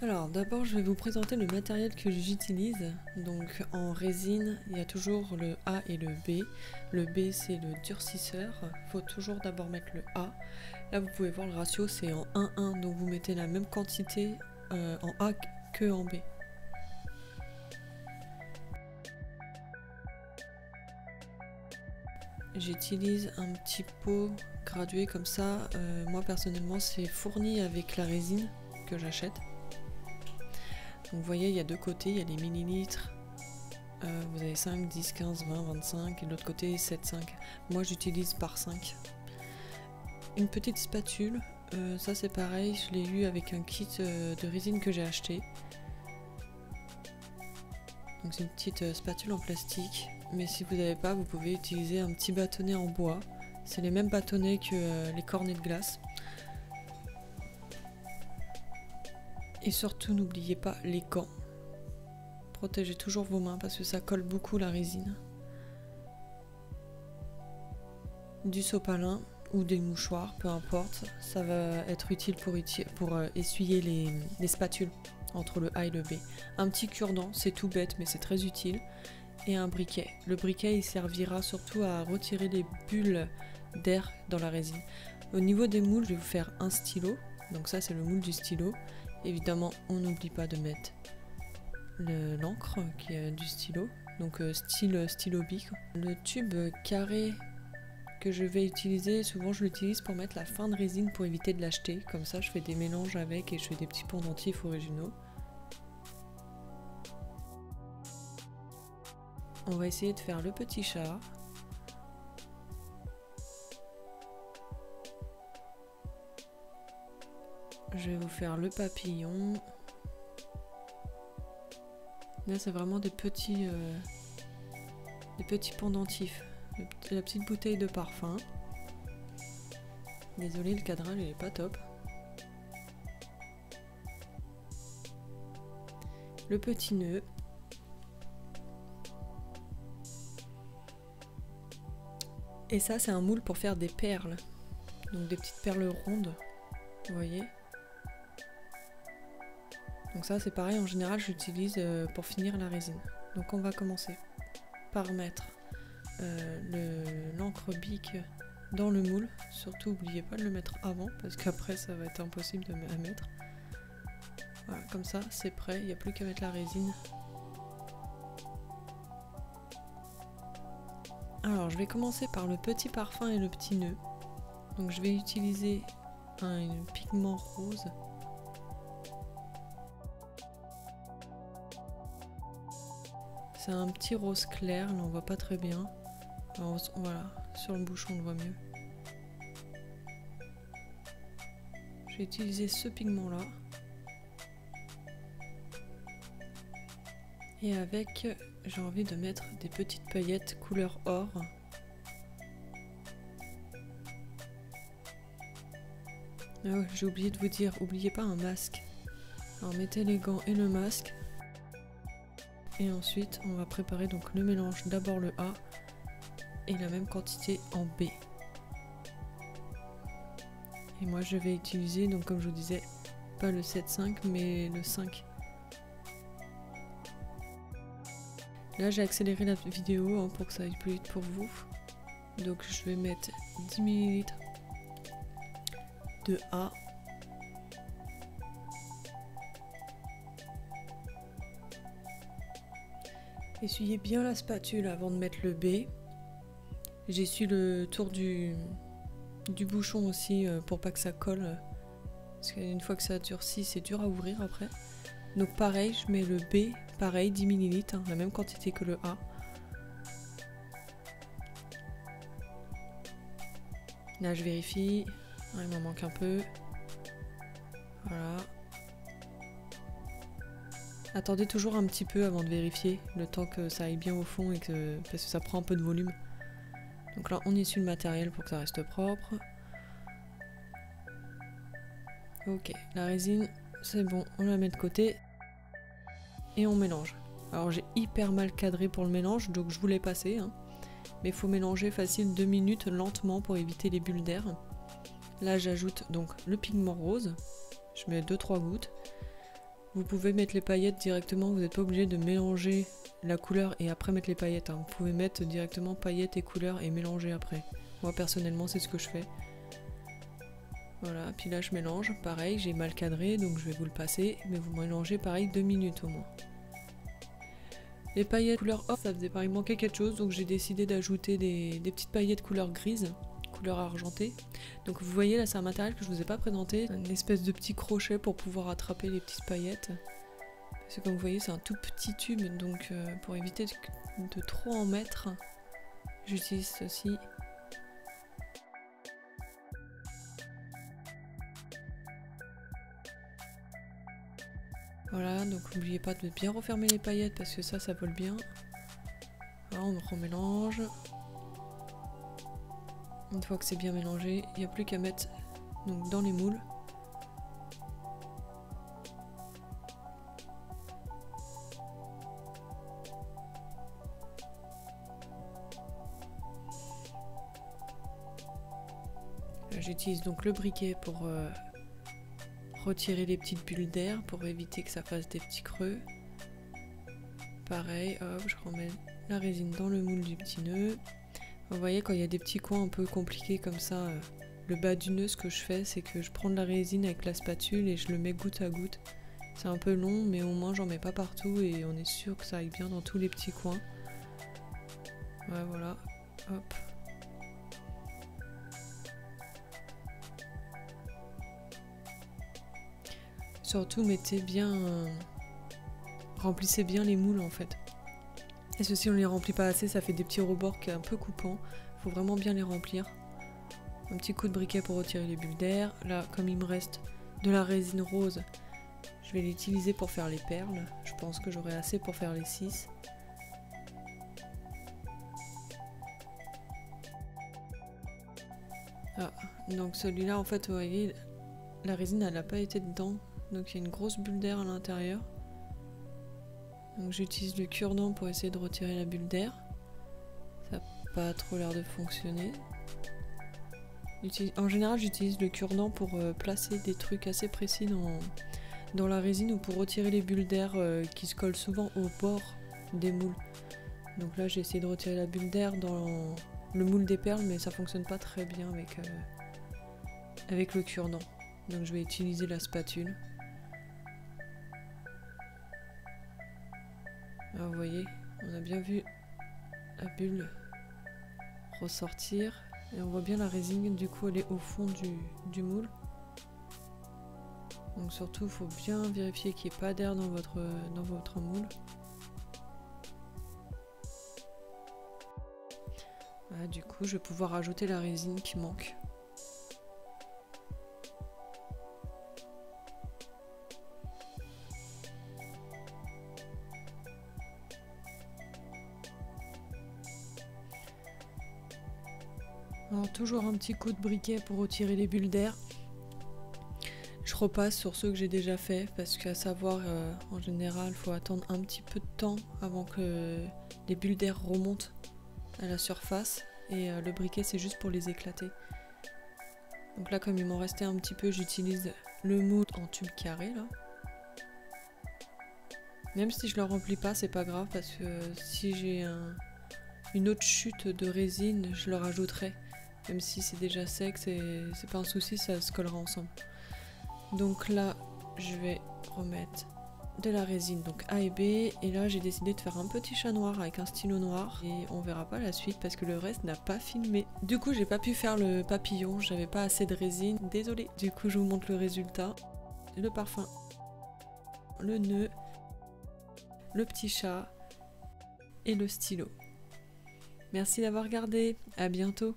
Alors d'abord je vais vous présenter le matériel que j'utilise. Donc en résine il y a toujours le A et le B. Le B c'est le durcisseur, il faut toujours d'abord mettre le A. Là vous pouvez voir le ratio c'est en 1-1, donc vous mettez la même quantité en A que en B. J'utilise un petit pot gradué comme ça, moi personnellement c'est fourni avec la résine que j'achète. Donc vous voyez il y a deux côtés, il y a les millilitres, vous avez 5, 10, 15, 20, 25 et de l'autre côté 7, 5. Moi j'utilise par 5. Une petite spatule, ça c'est pareil, je l'ai eu avec un kit de résine que j'ai acheté. Donc c'est une petite spatule en plastique, mais si vous n'avez pas, vous pouvez utiliser un petit bâtonnet en bois. C'est les mêmes bâtonnets que les cornets de glace. Et surtout n'oubliez pas les gants. Protégez toujours vos mains parce que ça colle beaucoup la résine. Du sopalin ou des mouchoirs, peu importe, ça va être utile pour essuyer les spatules entre le A et le B. Un petit cure-dent, c'est tout bête mais c'est très utile. Et un briquet. Le briquet il servira surtout à retirer les bulles d'air dans la résine. Au niveau des moules, je vais vous faire un stylo. Donc ça c'est le moule du stylo. Évidemment on n'oublie pas de mettre l'encre qui est du stylo. Donc style stylo bic. Le tube carré que je vais utiliser, souvent je l'utilise pour mettre la fin de résine pour éviter de l'acheter. Comme ça je fais des mélanges avec et je fais des petits pendentifs originaux. On va essayer de faire le petit chat. Je vais vous faire le papillon. Là c'est vraiment des petits pendentifs. La petite bouteille de parfum. Désolé, le cadrage il est pas top. Le petit nœud. Et ça c'est un moule pour faire des perles. Donc des petites perles rondes. Vous voyez? Donc ça c'est pareil, en général j'utilise pour finir la résine. Donc on va commencer par mettre l'encre bic dans le moule. Surtout n'oubliez pas de le mettre avant parce qu'après ça va être impossible de la mettre. Voilà, comme ça c'est prêt, il n'y a plus qu'à mettre la résine. Alors je vais commencer par le petit parfum et le petit nœud. Donc je vais utiliser un pigment rose. C'est un petit rose clair, là on voit pas très bien. Alors, voilà, sur le bouchon on le voit mieux. Je vais utiliser ce pigment là. Et avec, j'ai envie de mettre des petites paillettes couleur or. Ah ouais, j'ai oublié de vous dire, oubliez pas un masque. Alors mettez les gants et le masque. Et ensuite, on va préparer donc le mélange, d'abord le A et la même quantité en B. Et moi je vais utiliser, donc comme je vous disais, pas le 7,5 mais le 5. Là j'ai accéléré la vidéo pour que ça aille plus vite pour vous. Donc je vais mettre 10 ml de A. Essuyez bien la spatule avant de mettre le B. J'essuie le tour du bouchon aussi pour pas que ça colle. Parce qu'une fois que ça durcit, c'est dur à ouvrir après. Donc pareil, je mets le B, pareil, 10 ml, hein, la même quantité que le A. Là je vérifie. Il m'en manque un peu. Voilà. Attendez toujours un petit peu avant de vérifier, le temps que ça aille bien au fond et que parce que ça prend un peu de volume. Donc là on essuie le matériel pour que ça reste propre. Ok, la résine c'est bon, on la met de côté et on mélange. Alors j'ai hyper mal cadré pour le mélange donc je vous l'ai passé, hein. Mais il faut mélanger facile 2 minutes lentement pour éviter les bulles d'air. Là j'ajoute donc le pigment rose, je mets 2-3 gouttes. Vous pouvez mettre les paillettes directement, vous n'êtes pas obligé de mélanger la couleur et après mettre les paillettes. Hein. Vous pouvez mettre directement paillettes et couleurs et mélanger après. Moi personnellement c'est ce que je fais. Voilà, puis là je mélange, pareil, j'ai mal cadré donc je vais vous le passer, mais vous mélangez pareil 2 minutes au moins. Les paillettes couleur off, ça faisait pareil manquer quelque chose, donc j'ai décidé d'ajouter des petites paillettes couleur grise, couleur argentée. Donc vous voyez là c'est un matériel que je vous ai pas présenté, une espèce de petit crochet pour pouvoir attraper les petites paillettes. Parce que comme vous voyez c'est un tout petit tube, donc pour éviter de trop en mettre, j'utilise ceci. Voilà, donc n'oubliez pas de bien refermer les paillettes parce que ça vole bien. Voilà, on remélange. Une fois que c'est bien mélangé, il n'y a plus qu'à mettre donc, dans les moules. J'utilise donc le briquet pour retirer les petites bulles d'air pour éviter que ça fasse des petits creux. Pareil, hop, je remets la résine dans le moule du petit nœud. Vous voyez quand il y a des petits coins un peu compliqués comme ça, le bas du nœud ce que je fais c'est que je prends de la résine avec la spatule et je le mets goutte à goutte. C'est un peu long mais au moins j'en mets pas partout et on est sûr que ça aille bien dans tous les petits coins. Ouais voilà, hop. Surtout mettez bien, remplissez bien les moules en fait. Et ceci on les remplit pas assez, ça fait des petits rebords un peu coupants. Faut vraiment bien les remplir. Un petit coup de briquet pour retirer les bulles d'air. Là comme il me reste de la résine rose, je vais l'utiliser pour faire les perles. Je pense que j'aurai assez pour faire les 6. Ah, donc celui-là en fait vous voyez la résine elle n'a pas été dedans. Donc il y a une grosse bulle d'air à l'intérieur. Donc j'utilise le cure-dent pour essayer de retirer la bulle d'air. Ça n'a pas trop l'air de fonctionner. En général j'utilise le cure-dent pour placer des trucs assez précis dans la résine ou pour retirer les bulles d'air qui se collent souvent au bord des moules. Donc là j'ai essayé de retirer la bulle d'air dans le moule des perles mais ça fonctionne pas très bien avec le cure-dent. Donc je vais utiliser la spatule. Alors vous voyez, on a bien vu la bulle ressortir et on voit bien la résine du coup elle est au fond du moule. Donc surtout il faut bien vérifier qu'il n'y ait pas d'air dans votre moule. Voilà, du coup je vais pouvoir ajouter la résine qui manque. Alors toujours un petit coup de briquet pour retirer les bulles d'air. Je repasse sur ceux que j'ai déjà fait parce qu'à savoir en général il faut attendre un petit peu de temps avant que les bulles d'air remontent à la surface et le briquet c'est juste pour les éclater. Donc là comme il m'en restait un petit peu j'utilise le moule en tube carré là. Même si je le remplis pas c'est pas grave parce que si j'ai une autre chute de résine je le rajouterai. Même si c'est déjà sec, c'est pas un souci, ça se collera ensemble. Donc là, je vais remettre de la résine, donc A et B. Et là, j'ai décidé de faire un petit chat noir avec un stylo noir. Et on verra pas la suite parce que le reste n'a pas filmé. Du coup, j'ai pas pu faire le papillon, j'avais pas assez de résine. Désolée. Du coup, je vous montre le résultat. Le parfum, le nœud, le petit chat et le stylo. Merci d'avoir regardé, à bientôt.